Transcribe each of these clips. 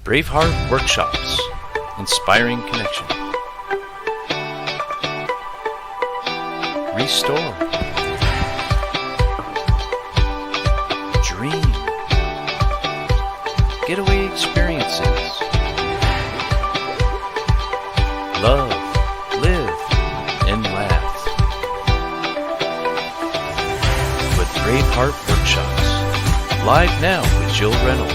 Braveheart Workshops, inspiring connection. Restore. Dream. Getaway experiences. Love, live, and laugh. With Braveheart Workshops. Live now with Jill Reynolds.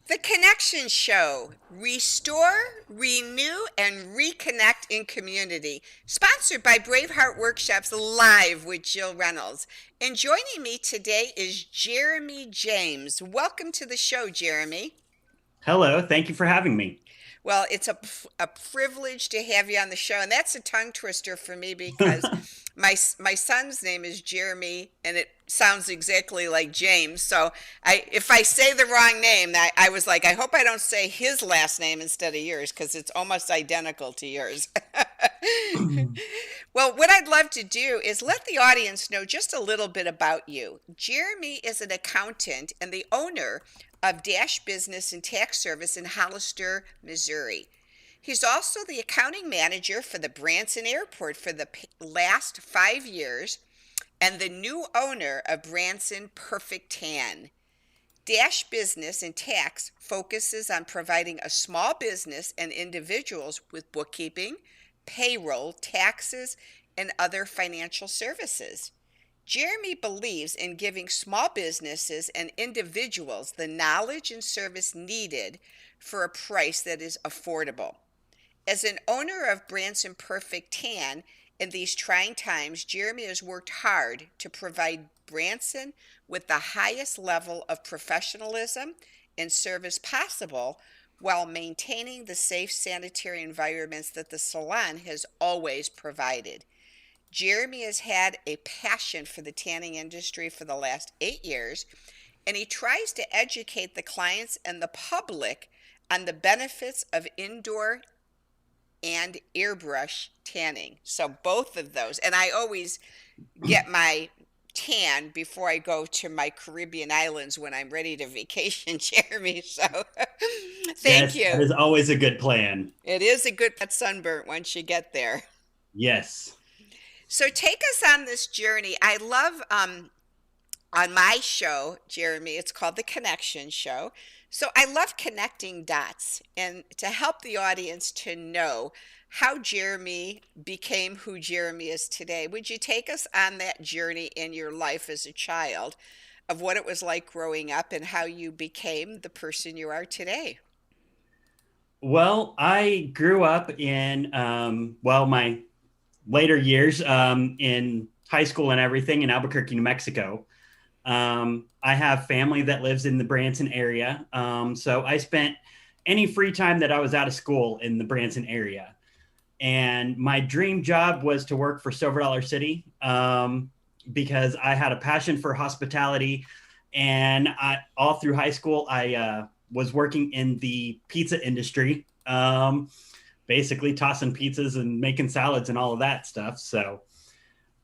The Connection Show. Restore, renew, and reconnect in community. Sponsored by Braveheart Workshops, live with Jill Reynolds. And joining me today is Jeremy James. Welcome to the show, Jeremy. Hello, thank you for having me. Well, it's a privilege to have you on the show, and that's a tongue twister for me because my son's name is Jeremy, and it sounds exactly like James. So if I say the wrong name, I was like, I hope I don't say his last name instead of yours because it's almost identical to yours. Well, what I'd love to do is let the audience know just a little bit about you. Jeremy is an accountant and the owner of Dash Business and Tax Service in Hollister, Missouri. He's also the accounting manager for the Branson Airport for the last 5 years and the new owner of Branson Perfect Tan. Dash Business and Tax focuses on providing a small business and individuals with bookkeeping, payroll, taxes, and other financial services. Jeremy believes in giving small businesses and individuals the knowledge and service needed for a price that is affordable. As an owner of Branson Perfect Tan in these trying times, Jeremy has worked hard to provide Branson with the highest level of professionalism and service possible while maintaining the safe sanitary environments that the salon has always provided. Jeremy has had a passion for the tanning industry for the last 8 years, and he tries to educate the clients and the public on the benefits of indoor and airbrush tanning. So both of those. And I always get my tan before I go to my Caribbean islands when I'm ready to vacation, Jeremy. So thank you. That is always a good plan. It is a good sunburn once you get there. Yes. So take us on this journey. I love on my show, Jeremy, it's called The Connection Show. So I love connecting dots and to help the audience to know how Jeremy became who Jeremy is today. Would you take us on that journey in your life as a child of what it was like growing up and how you became the person you are today? Well, I grew up in, my later years in high school and everything in Albuquerque, New Mexico. I have family that lives in the Branson area. So I spent any free time that I was out of school in the Branson area. And my dream job was to work for Silver Dollar City because I had a passion for hospitality. And all through high school, I was working in the pizza industry, basically tossing pizzas and making salads and all of that stuff. So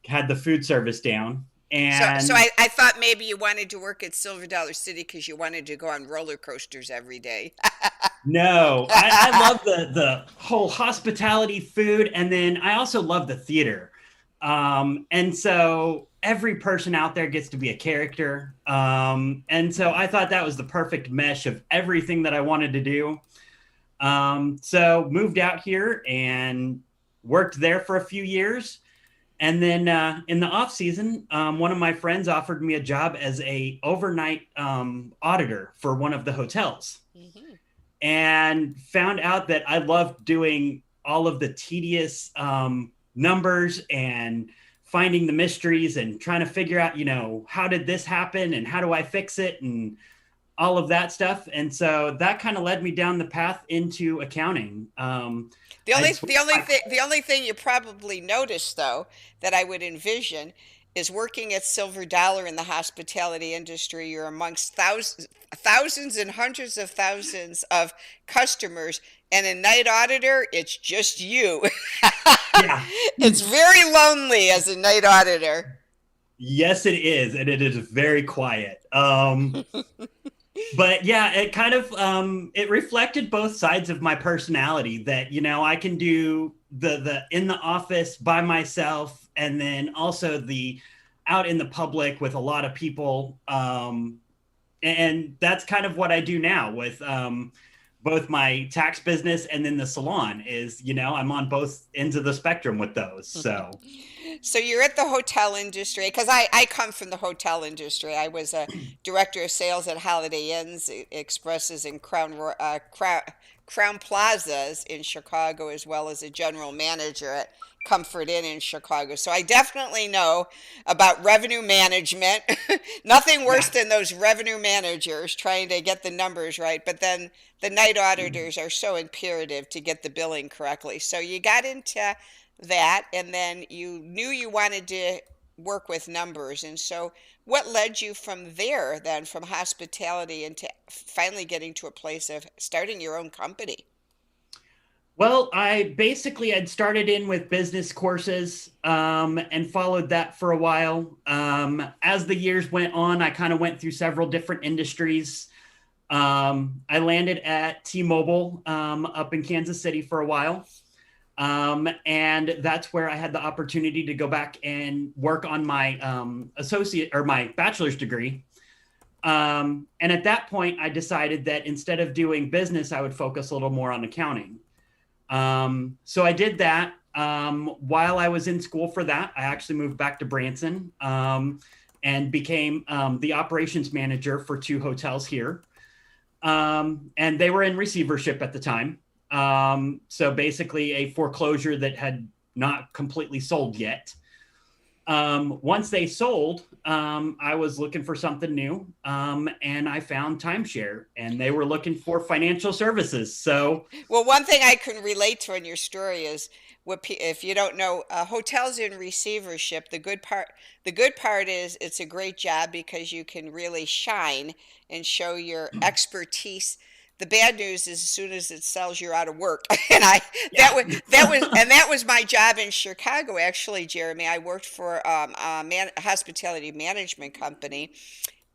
had the food service down. And so I thought maybe you wanted to work at Silver Dollar City because you wanted to go on roller coasters every day. No, I love the whole hospitality food. And then I also love the theater. And so every person out there gets to be a character. And so I thought that was the perfect mesh of everything that I wanted to do. So moved out here and worked there for a few years. And then in the off season, one of my friends offered me a job as a overnight auditor for one of the hotels. Mm-hmm. And found out that I loved doing all of the tedious numbers and finding the mysteries and trying to figure out, how did this happen and how do I fix it and all of that stuff. And so that kind of led me down the path into accounting. The only thing you probably noticed, though, that I would envision is working at Silver Dollar in the hospitality industry. You're amongst thousands and hundreds of thousands of customers, and a night auditor, it's just you. Yeah. It's very lonely as a night auditor. Yes, it is, and it is very quiet. But yeah, it kind of it reflected both sides of my personality that, I can do the in the office by myself, and then also the out in the public with a lot of people. And that's kind of what I do now with both my tax business and then the salon is, I'm on both ends of the spectrum with those. So So you're at the hotel industry because I come from the hotel industry. I was a director of sales at Holiday Inns, Expresses, and Crown Plazas in Chicago, as well as a general manager at Comfort Inn in Chicago. So I definitely know about revenue management. Nothing worse yeah. than those revenue managers trying to get the numbers right, but then the night auditors are so imperative to get the billing correctly. So you got into that, and then you knew you wanted to work with numbers. And so what led you from there then, from hospitality into finally getting to a place of starting your own company? Well, I basically had started in with business courses and followed that for a while. As the years went on, I kind of went through several different industries. I landed at T-Mobile up in Kansas City for a while. And that's where I had the opportunity to go back and work on my associate or my bachelor's degree. And at that point, I decided that instead of doing business, I would focus a little more on accounting. So I did that. While I was in school for that, I actually moved back to Branson and became the operations manager for 2 hotels here. And they were in receivership at the time. So basically a foreclosure that had not completely sold yet. Once they sold, I was looking for something new, and I found timeshare, and they were looking for financial services. So, Well, one thing I can relate to in your story is if you don't know, hotels in receivership. The good part is it's a great job because you can really shine and show your expertise. The bad news is as soon as it sells, you're out of work. And yeah, that was my job in Chicago, actually, Jeremy. I worked for a hospitality management company,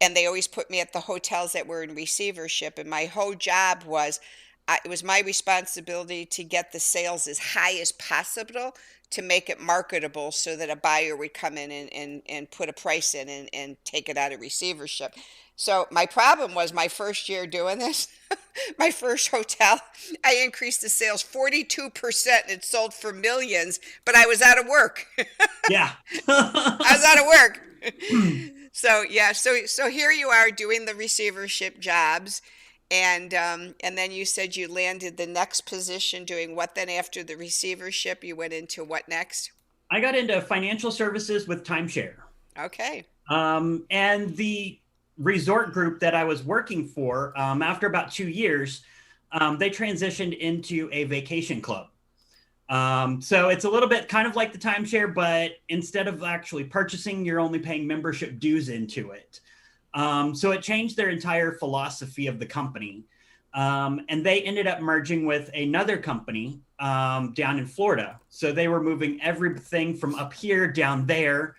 and they always put me at the hotels that were in receivership. And my whole job was, it was my responsibility to get the sales as high as possible to make it marketable so that a buyer would come in and put a price in and take it out of receivership. So my problem was my first year doing this, my first hotel, I increased the sales 42% and it sold for millions, but I was out of work. yeah. I was out of work. So yeah, so here you are doing the receivership jobs, and then you said you landed the next position doing what then after the receivership? You went into what next? I got into financial services with timeshare. Okay. And the resort group that I was working for, after about 2 years, they transitioned into a vacation club. So it's a little bit kind of like the timeshare, but instead of actually purchasing, you're only paying membership dues into it. So it changed their entire philosophy of the company. And they ended up merging with another company down in Florida. So they were moving everything from up here down there.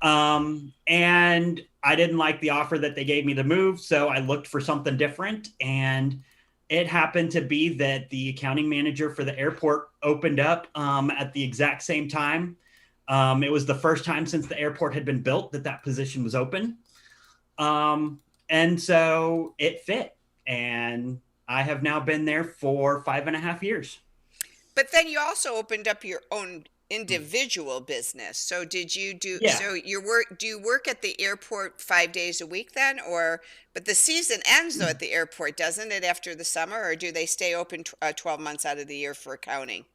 And I didn't like the offer that they gave me to move. So I looked for something different. And it happened to be that the accounting manager for the airport opened up at the exact same time. It was the first time since the airport had been built that that position was open. And so it fit. And I have now been there for 5.5 years. But then you also opened up your own individual business. So did you do Yeah. so your work do you work at the airport 5 days a week then, or but the season ends though at the airport, doesn't it, after the summer, or do they stay open 12 months out of the year for accounting?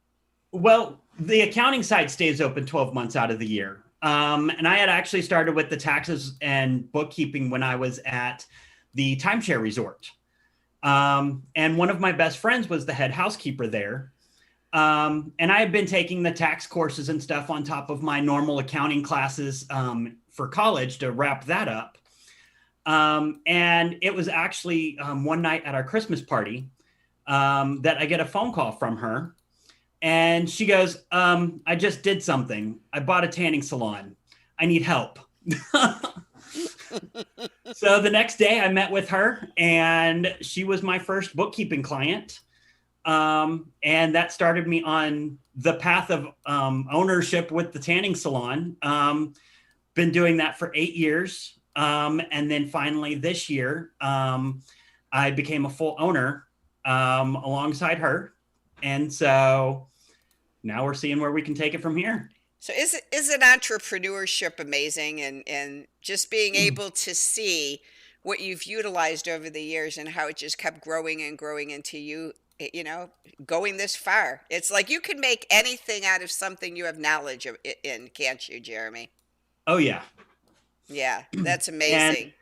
Well, the accounting side stays open 12 months out of the year. And I had actually started with the taxes and bookkeeping when I was at the timeshare resort. And one of my best friends was the head housekeeper there. And I had been taking the tax courses and stuff on top of my normal accounting classes for college to wrap that up. And it was actually one night at our Christmas party that I get a phone call from her. And she goes, I just did something. I bought a tanning salon. I need help. So the next day I met with her, and she was my first bookkeeping client. And that started me on the path of ownership with the tanning salon. Been doing that for 8 years. And then finally this year, I became a full owner alongside her. And so now we're seeing where we can take it from here. So is it entrepreneurship amazing, and just being able to see what you've utilized over the years and how it just kept growing and growing into you, going this far. It's like you can make anything out of something you have knowledge of in, can't you, Jeremy? Oh, yeah. Yeah, that's And amazing.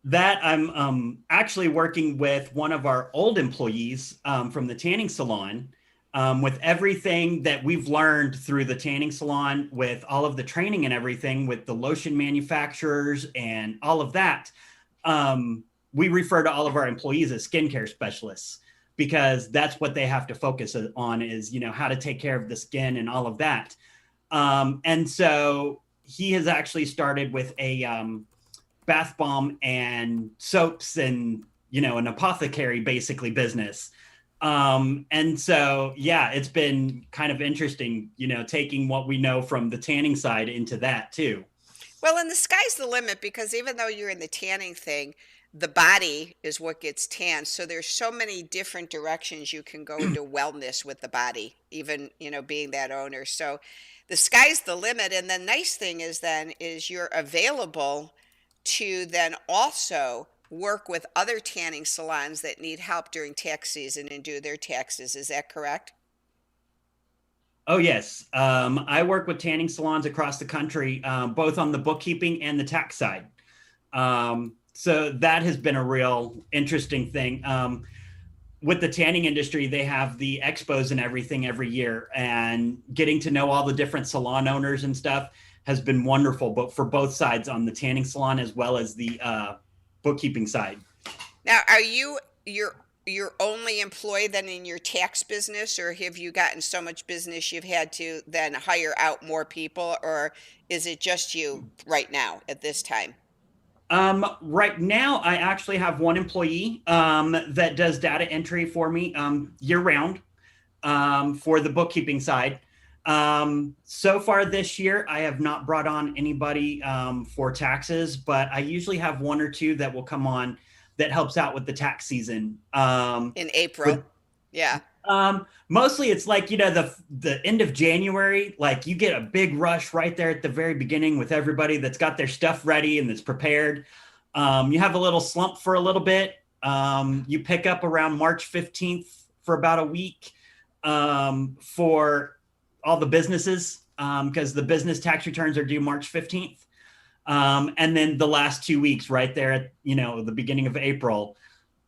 that I'm actually working with one of our old employees from the tanning salon with everything that we've learned through the tanning salon, with all of the training and everything, with the lotion manufacturers and all of that. We refer to all of our employees as skincare specialists because that's what they have to focus on is, how to take care of the skin and all of that. And so he has actually started with a bath bomb and soaps and an apothecary basically business. And so yeah, it's been kind of interesting, taking what we know from the tanning side into that too. Well, and the sky's the limit, because even though you're in the tanning thing, the body is what gets tanned. So there's so many different directions you can go into wellness with the body, even, being that owner. So the sky's the limit. And the nice thing is then is you're available to then also work with other tanning salons that need help during tax season and do their taxes. Is that correct? Oh yes, I work with tanning salons across the country, both on the bookkeeping and the tax side. So that has been a real interesting thing. With the tanning industry, they have the expos and everything every year, and getting to know all the different salon owners and stuff has been wonderful, but for both sides, on the tanning salon as well as the bookkeeping side. Now, are you your only employee then in your tax business, or have you gotten so much business you've had to then hire out more people, or is it just you right now at this time? Right now, I actually have one employee that does data entry for me year round for the bookkeeping side. So far this year, I have not brought on anybody for taxes, but I usually have one or two that will come on that helps out with the tax season. In For April? Yeah. Mostly it's like, the end of January, like you get a big rush right there at the very beginning with everybody that's got their stuff ready and that's prepared. You have a little slump for a little bit. You pick up around March 15th for about a week for all the businesses because the business tax returns are due March 15th. And then the last 2 weeks right there at, the beginning of April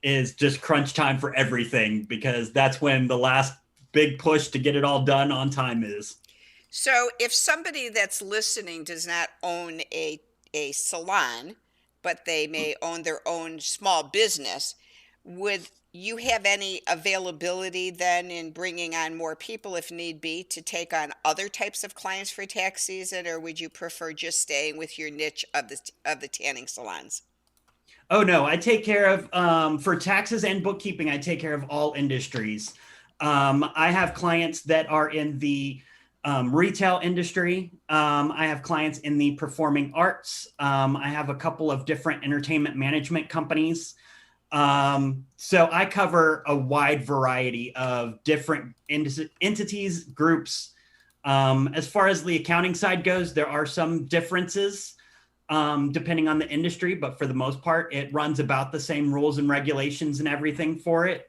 is just crunch time for everything because that's when the last big push to get it all done on time is. So if somebody that's listening does not own a salon, but they may own their own small business, would you have any availability then in bringing on more people if need be to take on other types of clients for tax season, or would you prefer just staying with your niche of the tanning salons? Oh no, I take care of for taxes and bookkeeping. I take care of all industries. I have clients that are in the retail industry. I have clients in the performing arts. I have a couple of different entertainment management companies. So I cover a wide variety of different entities, groups. As far as the accounting side goes, there are some differences depending on the industry, but for the most part, it runs about the same rules and regulations and everything for it.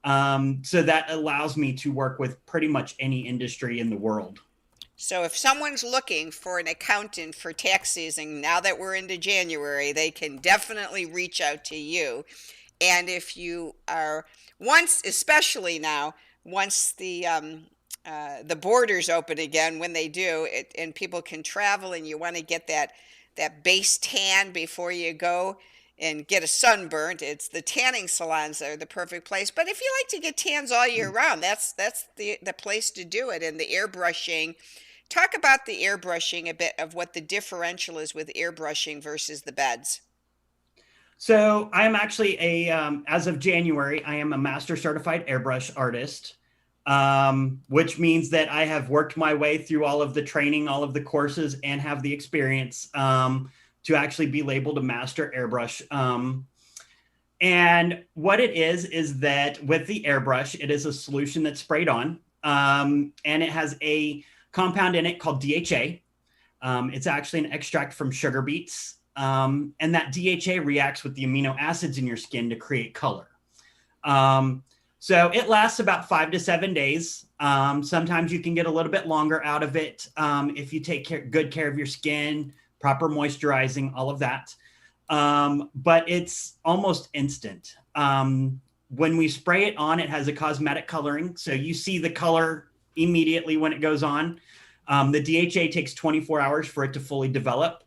So that allows me to work with pretty much any industry in the world. So if someone's looking for an accountant for tax season, now that we're into January, they can definitely reach out to you. And if you are once, especially now, once the borders open again, when they do, and people can travel, and you want to get that base tan before you go and get a sunburnt, it's the tanning salons that are the perfect place. But if you like to get tans all year round, that's the place to do it. And the airbrushing Talk about the airbrushing a bit of what the differential is with airbrushing versus the beds. So I am actually as of January, I am a master certified airbrush artist, which means that I have worked my way through all of the training, all of the courses, and have the experience to actually be labeled a master airbrush. And what it is that with the airbrush, it is a solution that's sprayed on, and it has a compound in it called DHA. It's actually an extract from sugar beets. And that DHA reacts with the amino acids in your skin to create color. So it lasts about 5 to 7 days. Sometimes you can get a little bit longer out of it if you take good care of your skin, proper moisturizing, all of that. But it's almost instant. When we spray it on, it has a cosmetic coloring. So you see the color immediately when it goes on. The DHA takes 24 hours for it to fully develop.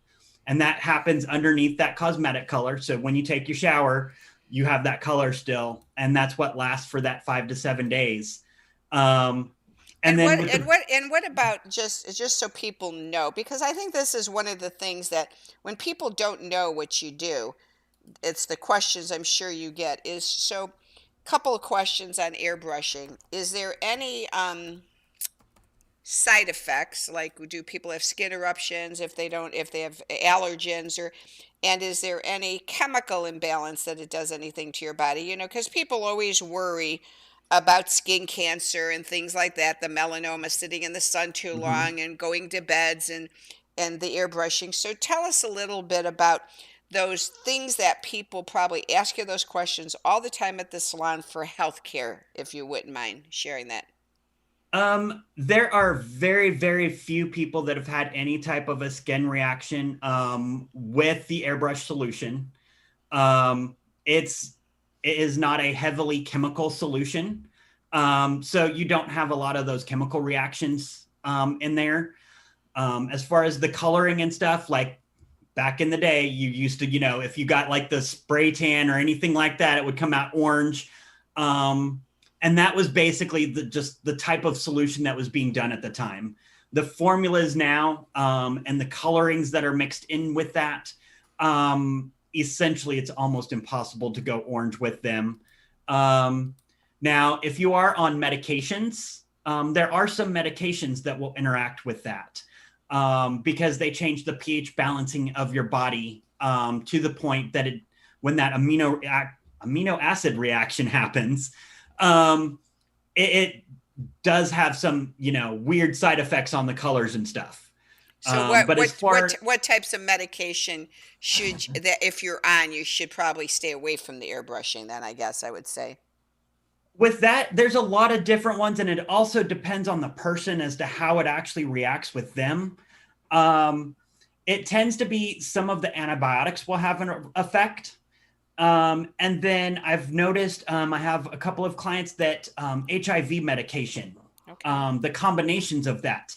And that happens underneath that cosmetic color. So when you take your shower, you have that color still. And that's what lasts for that 5 to 7 days. What about just so people know, because I think this is one of the things that when people don't know what you do, it's the questions I'm sure you get is so couple of questions on airbrushing. Is there any side effects, like do people have skin eruptions if they have allergens, or and is there any chemical imbalance that it does anything to your body, because people always worry about skin cancer and things like that, the melanoma sitting in the sun too long and going to beds and the airbrushing. So tell us a little bit about those things that people probably ask you those questions all the time at the salon for healthcare, if you wouldn't mind sharing that. There are very, very few people that have had any type of a skin reaction with the airbrush solution. It is not a heavily chemical solution. So you don't have a lot of those chemical reactions in there. As far as the coloring and stuff, like back in the day, you used to, if you got like the spray tan or anything like that, it would come out orange. And that was basically just the type of solution that was being done at the time. The formulas now and the colorings that are mixed in with that, essentially it's almost impossible to go orange with them. Now, if you are on medications, there are some medications that will interact with that because they change the pH balancing of your body to the point that when that amino acid reaction happens, it does have some, weird side effects on the colors and stuff. So what types of medication that if you're on, you should probably stay away from the airbrushing then, I guess I would say. With that, there's a lot of different ones, and it also depends on the person as to how it actually reacts with them. It tends to be some of the antibiotics will have an effect. And then I've noticed I have a couple of clients that HIV medication, okay. The combinations of that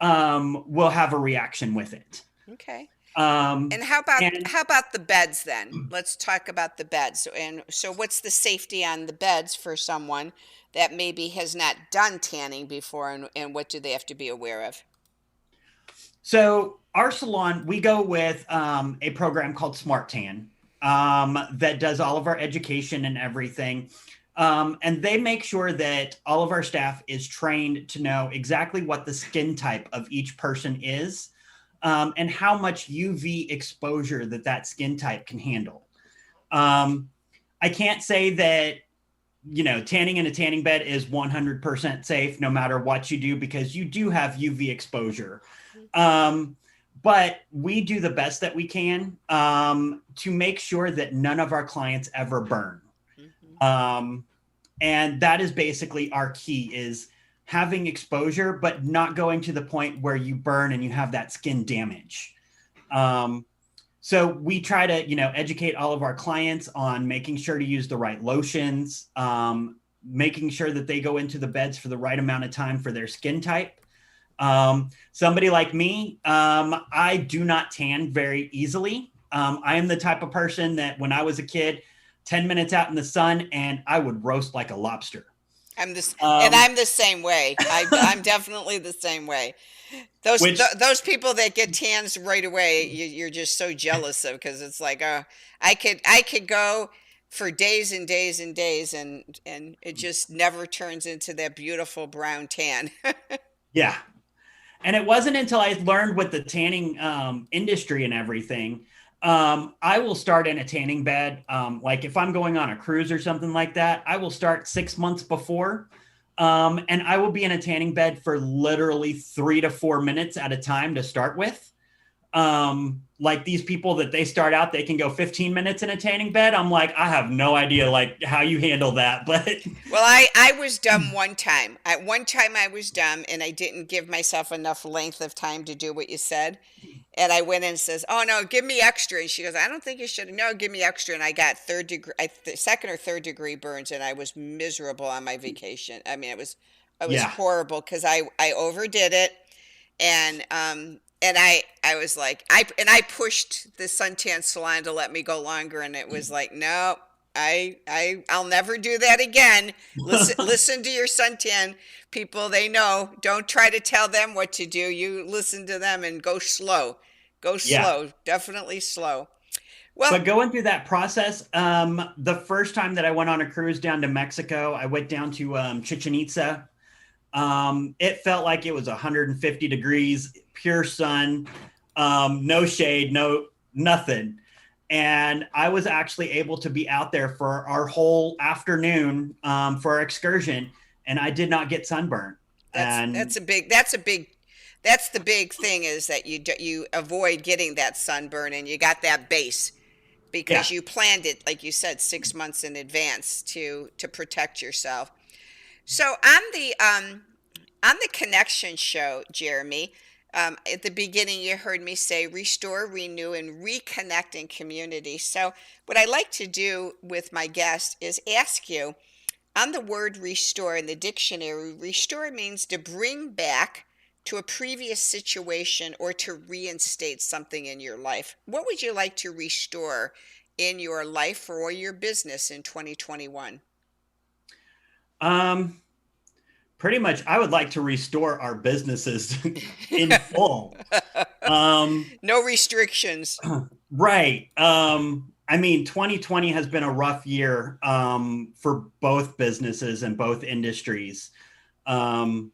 will have a reaction with it. Okay. And how about the beds then? Let's talk about the beds. And so what's the safety on the beds for someone that maybe has not done tanning before, and what do they have to be aware of? So our salon, we go with a program called Smart Tan. That does all of our education and everything. And they make sure that all of our staff is trained to know exactly what the skin type of each person is, and how much UV exposure that skin type can handle. I can't say that, tanning in a tanning bed is 100% safe no matter what you do, because you do have UV exposure. But we do the best that we can to make sure that none of our clients ever burn. And that is basically our key, is having exposure, but not going to the point where you burn and you have that skin damage. So we try to, educate all of our clients on making sure to use the right lotions, making sure that they go into the beds for the right amount of time for their skin type. Somebody like me, I do not tan very easily. I am the type of person that when I was a kid, 10 minutes out in the sun and I would roast like a lobster. And Um, I'm the same way. I'm definitely the same way. which Those people that get tans right away, you're just so jealous of, because it's like, I could go for days and days and days, and it just never turns into that beautiful brown tan. yeah. And it wasn't until I learned with the tanning industry and everything, I will start in a tanning bed. Like if I'm going on a cruise or something like that, I will start 6 months before. And I will be in a tanning bed for literally 3 to 4 minutes at a time to start with. Like these people that they start out, they can go 15 minutes in a tanning bed. I'm like, I have no idea like how you handle that, but Well, I was dumb one time. At one time I was dumb, and I didn't give myself enough length of time to do what you said. And I went in and says, "Oh no, give me extra." And she goes, "I don't think you should." No, give me extra. And I got third degree, second or third degree burns, and I was miserable on my vacation. I mean, it was yeah, horrible because I overdid it, and I was like, I pushed the suntan salon to let me go longer, and it was like, no. I'll never do that again. Listen to your suntan people. They know. Don't try to tell them what to do. You listen to them and go slow. Go yeah. slow. Definitely slow. Well, But going through that process, the first time that I went on a cruise down to Mexico, I went down to Chichen Itza. It felt like it was 150 degrees, pure sun, no shade, no nothing. And I was actually able to be out there for our whole afternoon for our excursion, and I did not get sunburned. And that's the big thing, is that you avoid getting that sunburn, and you got that base yeah, because you planned it, like you said, 6 months in advance to protect yourself. So on the connection show, Jeremy, at the beginning you heard me say restore, renew, and reconnect in community. So what I like to do with my guest is ask you, on the word restore in the dictionary, restore means to bring back to a previous situation or to reinstate something in your life. What would you like to restore in your life or your business in 2021? um, pretty much, I would like to restore our businesses in full. Um, No restrictions. right. I mean, 2020 has been a rough year for both businesses and both industries, um,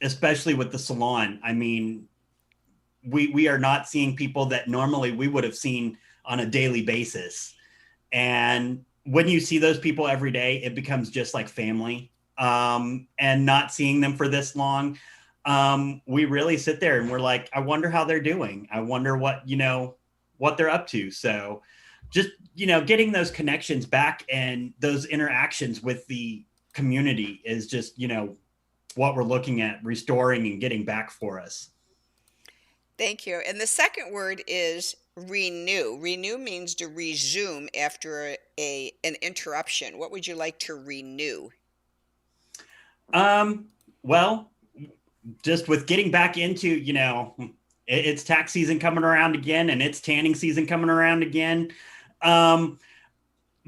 especially with the salon. I mean, we are not seeing people that normally we would have seen on a daily basis. And when you see those people every day, it becomes just like family. And not seeing them for this long, we really sit there and we're like, I wonder how they're doing. I wonder what they're up to. So just, getting those connections back and those interactions with the community is just, what we're looking at restoring and getting back for us. Thank you. And the second word is renew. Renew means to resume after an interruption. What would you like to renew? Well, just with getting back into, it's tax season coming around again and it's tanning season coming around again. Um,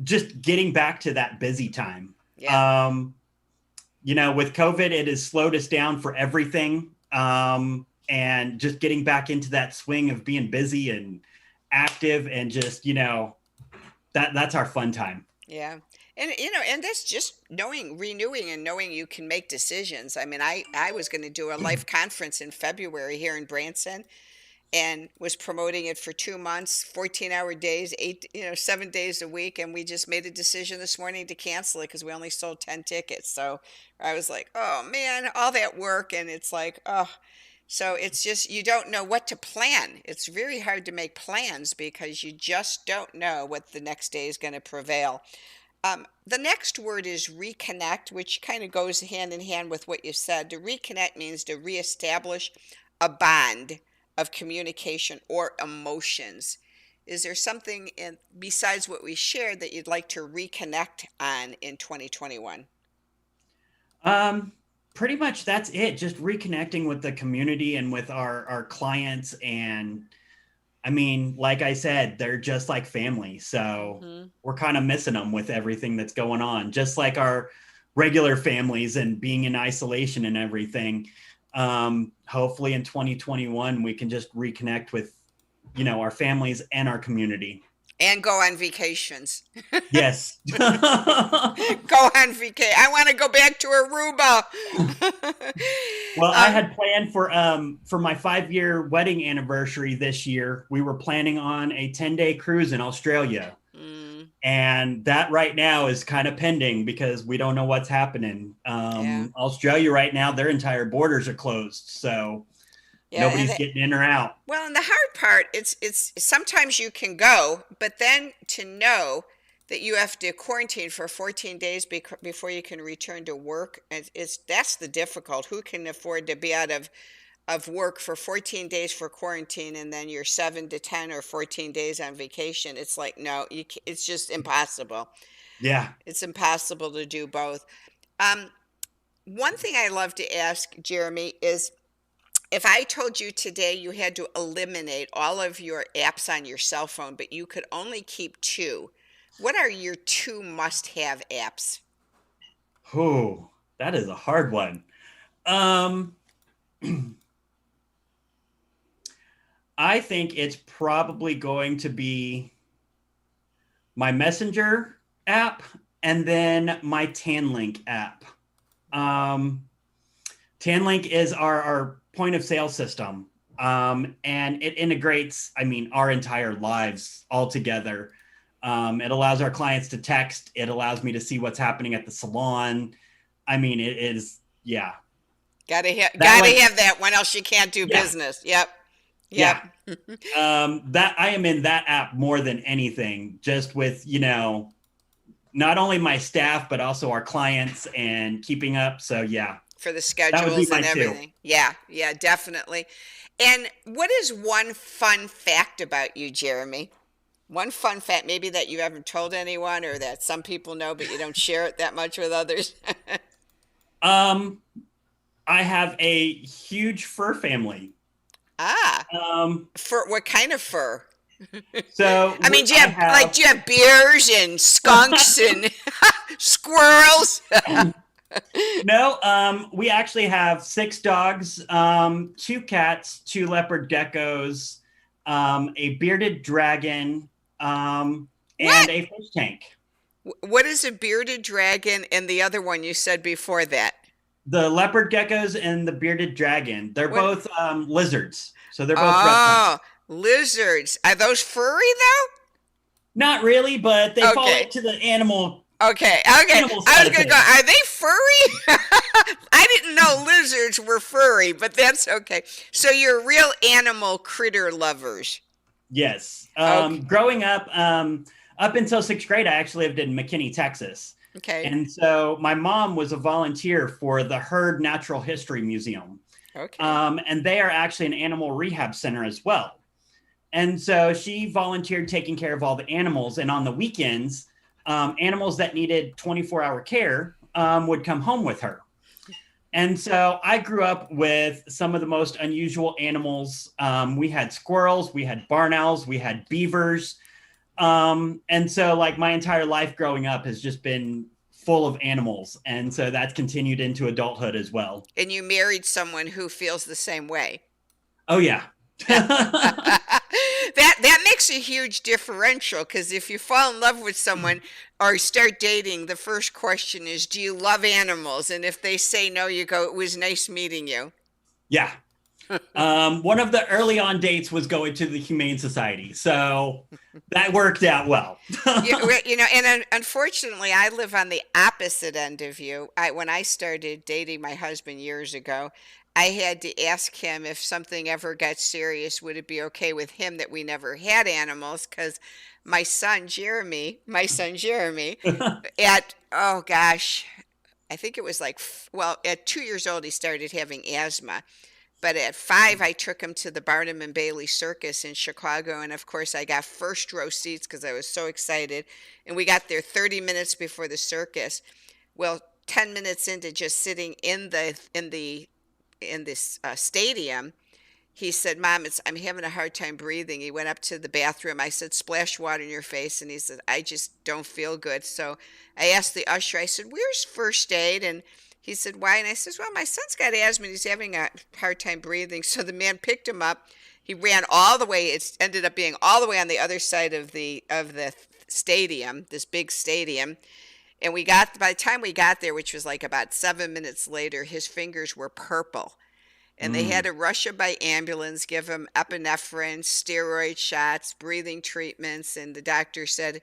just getting back to that busy time. Yeah. With COVID, it has slowed us down for everything. And just getting back into that swing of being busy and active and just, that's our fun time. Yeah. And that's just renewing and knowing you can make decisions. I mean, I was going to do a life conference in February here in Branson, and was promoting it for 2 months, 14-hour days, 7 days a week. And we just made a decision this morning to cancel it because we only sold 10 tickets. So I was like, oh man, all that work. And it's like, oh, so it's just, you don't know what to plan. It's very hard to make plans because you just don't know what the next day is going to prevail. The next word is reconnect, which kind of goes hand in hand with what you said. To reconnect means to reestablish a bond of communication or emotions. Is there something besides what we shared that you'd like to reconnect on in 2021? Pretty much that's it. Just reconnecting with the community and with our clients. And I mean, like I said, they're just like family. So Mhm. we're kind of missing them with everything that's going on. Just like regular families and being in isolation and everything. Hopefully in 2021, we can just reconnect with, our families and our community. And go on vacations. Yes. Go on vacation. I want to go back to Aruba. Well, I had planned for my 5-year wedding anniversary this year. We were planning on a 10-day cruise in Australia. And that right now is kind of pending because we don't know what's happening. Australia right now, their entire borders are closed. So nobody's getting in or out. Well, and the hard part, it's sometimes you can go, but then to know that you have to quarantine for 14 days before you can return to work, that's the difficult. Who can afford to be out of work for 14 days for quarantine and then you're 7 to 10 or 14 days on vacation? It's like, no, it's just impossible. Yeah. It's impossible to do both. One thing I love to ask, Jeremy, is if I told you today you had to eliminate all of your apps on your cell phone, but you could only keep 2, what are your 2 must-have apps? Oh, that is a hard one. I think it's probably going to be my Messenger app and then my TanLink app. TanLink is our point of sale system. And it integrates, our entire lives all together. It allows our clients to text. It allows me to see what's happening at the salon. It is, yeah. Gotta have that one, else you can't do business. Yep. Yeah. That I am in that app more than anything, just with, not only my staff, but also our clients and keeping up. So yeah. For the schedules and everything. 2. Yeah, definitely. And what is one fun fact about you, Jeremy? One fun fact maybe that you haven't told anyone or that some people know, but you don't share it that much with others? I have a huge fur family. Fur, what kind of fur? So do you have bears and skunks and squirrels? No, we actually have 6 dogs, 2 cats, 2 leopard geckos, a bearded dragon, and a fish tank. What is a bearded dragon and the other one you said before that? The leopard geckos and the bearded dragon. They're both lizards. So they're both reptiles. Lizards. Are those furry though? Not really, but they fall into the animal. Okay. I was going to go, are they furry? I didn't know lizards were furry, but that's okay. So you're real animal critter lovers. Yes. Growing up until 6th grade, I actually lived in McKinney, Texas. Okay. And so my mom was a volunteer for the Herd Natural History Museum. Okay. And they are actually an animal rehab center as well. And so she volunteered taking care of all the animals. And on the weekends, animals that needed 24-hour care would come home with her. And so I grew up with some of the most unusual animals. We had squirrels, we had barn owls, we had beavers. And so my entire life growing up has just been full of animals. And so that's continued into adulthood as well. And you married someone who feels the same way. Oh, yeah. That makes a huge differential, because if you fall in love with someone or start dating, the first question is, do you love animals? And if they say no, you go, it was nice meeting you. Yeah. One of the early on dates was going to the Humane Society. So that worked out well. And unfortunately, I live on the opposite end of you. When I started dating my husband years ago, I had to ask him if something ever got serious, would it be okay with him that we never had animals? Because my son Jeremy, at, oh gosh, I think it was at 2 years old, he started having asthma. But at 5, I took him to the Barnum and Bailey Circus in Chicago. And of course, I got first row seats because I was so excited. And we got there 30 minutes before the circus. Well, 10 minutes into just sitting in this stadium, he said, Mom, I'm having a hard time breathing. He went up to the bathroom. I said, splash water in your face. And he said, I just don't feel good. So I asked the usher, I said, where's first aid? And he said, why? And I said, well, my son's got asthma and he's having a hard time breathing. So the man picked him up. He ran all the way. It ended up being all the way on the other side of the stadium, this big stadium. And by the time we got there, which was like about 7 minutes later, his fingers were purple. And they had to rush him by ambulance, give him epinephrine, steroid shots, breathing treatments. And the doctor said,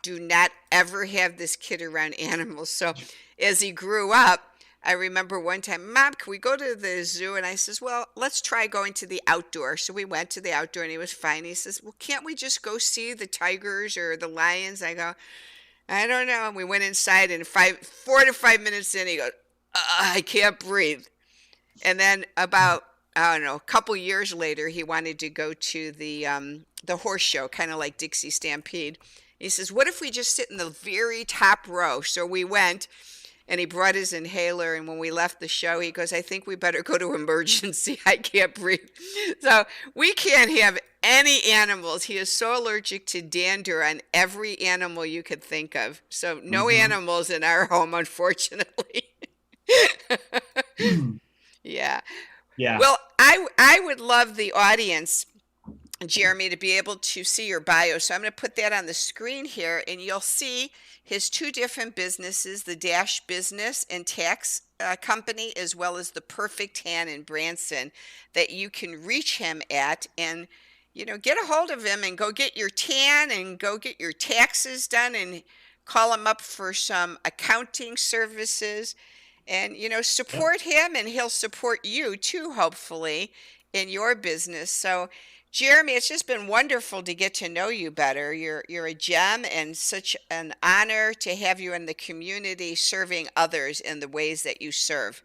do not ever have this kid around animals. So as he grew up, I remember one time, Mom, can we go to the zoo? And I says, well, let's try going to the outdoor. So we went to the outdoor and he was fine. He says, well, can't we just go see the tigers or the lions? I go, I don't know. And we went inside and 4 to 5 minutes in, he goes, I can't breathe. And then about, I don't know, a couple years later, he wanted to go to the horse show, kind of like Dixie Stampede. He says, what if we just sit in the very top row? So we went, and he brought his inhaler, and when we left the show, he goes, I think we better go to emergency. I can't breathe. So we can't have any animals. He is so allergic to dander on every animal you could think of. So no animals in our home, unfortunately. Yeah. Well, I would love the audience, Jeremy, to be able to see your bio. So I'm going to put that on the screen here, and you'll see his 2 different businesses, the Dash Business and Tax Company, as well as the Perfect Tan in Branson, that you can reach him at and, get a hold of him and go get your tan and go get your taxes done and call him up for some accounting services. And, support him, and he'll support you too, hopefully, in your business. So, Jeremy, it's just been wonderful to get to know you better. You're a gem, and such an honor to have you in the community serving others in the ways that you serve.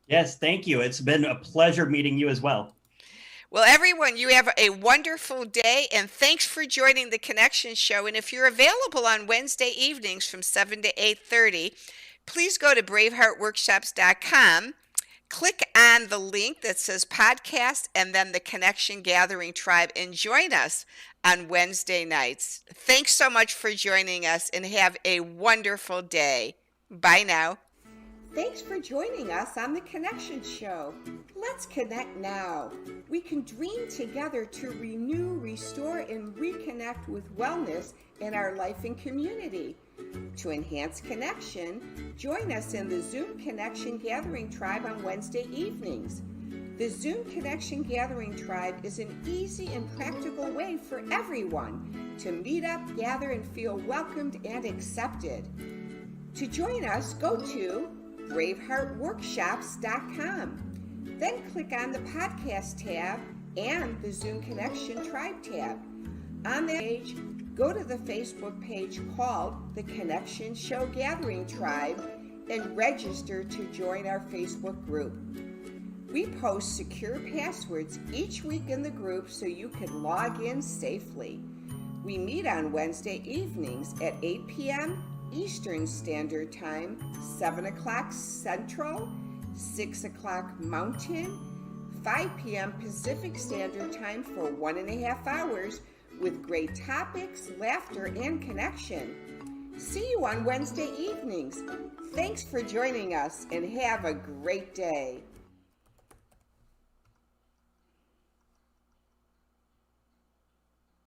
Yes, thank you. It's been a pleasure meeting you as well. Well, everyone, you have a wonderful day, and thanks for joining the Connection Show. And if you're available on Wednesday evenings from 7 to 8:30, please go to braveheartworkshops.com, click on the link that says podcast and then the Connection Gathering Tribe, and join us on Wednesday nights. Thanks so much for joining us, and have a wonderful day. Bye now. Thanks for joining us on the Connection Show. Let's connect now. We can dream together to renew, restore, and reconnect with wellness in our life and community. To enhance connection, join us in the Zoom Connection Gathering Tribe on Wednesday evenings. The Zoom Connection Gathering Tribe is an easy and practical way for everyone to meet up, gather, and feel welcomed and accepted. To join us, go to braveheartworkshops.com. Then click on the podcast tab and the Zoom Connection Tribe tab. On that page, go to the Facebook page called the Connection Show Gathering Tribe and register to join our Facebook group. We post secure passwords each week in the group so you can log in safely. We meet on Wednesday evenings at 8 p.m. Eastern Standard Time, 7 o'clock Central, 6 o'clock Mountain, 5 p.m. Pacific Standard Time for 1.5 hours with great topics, laughter, and connection. See you on Wednesday evenings. Thanks for joining us, and have a great day.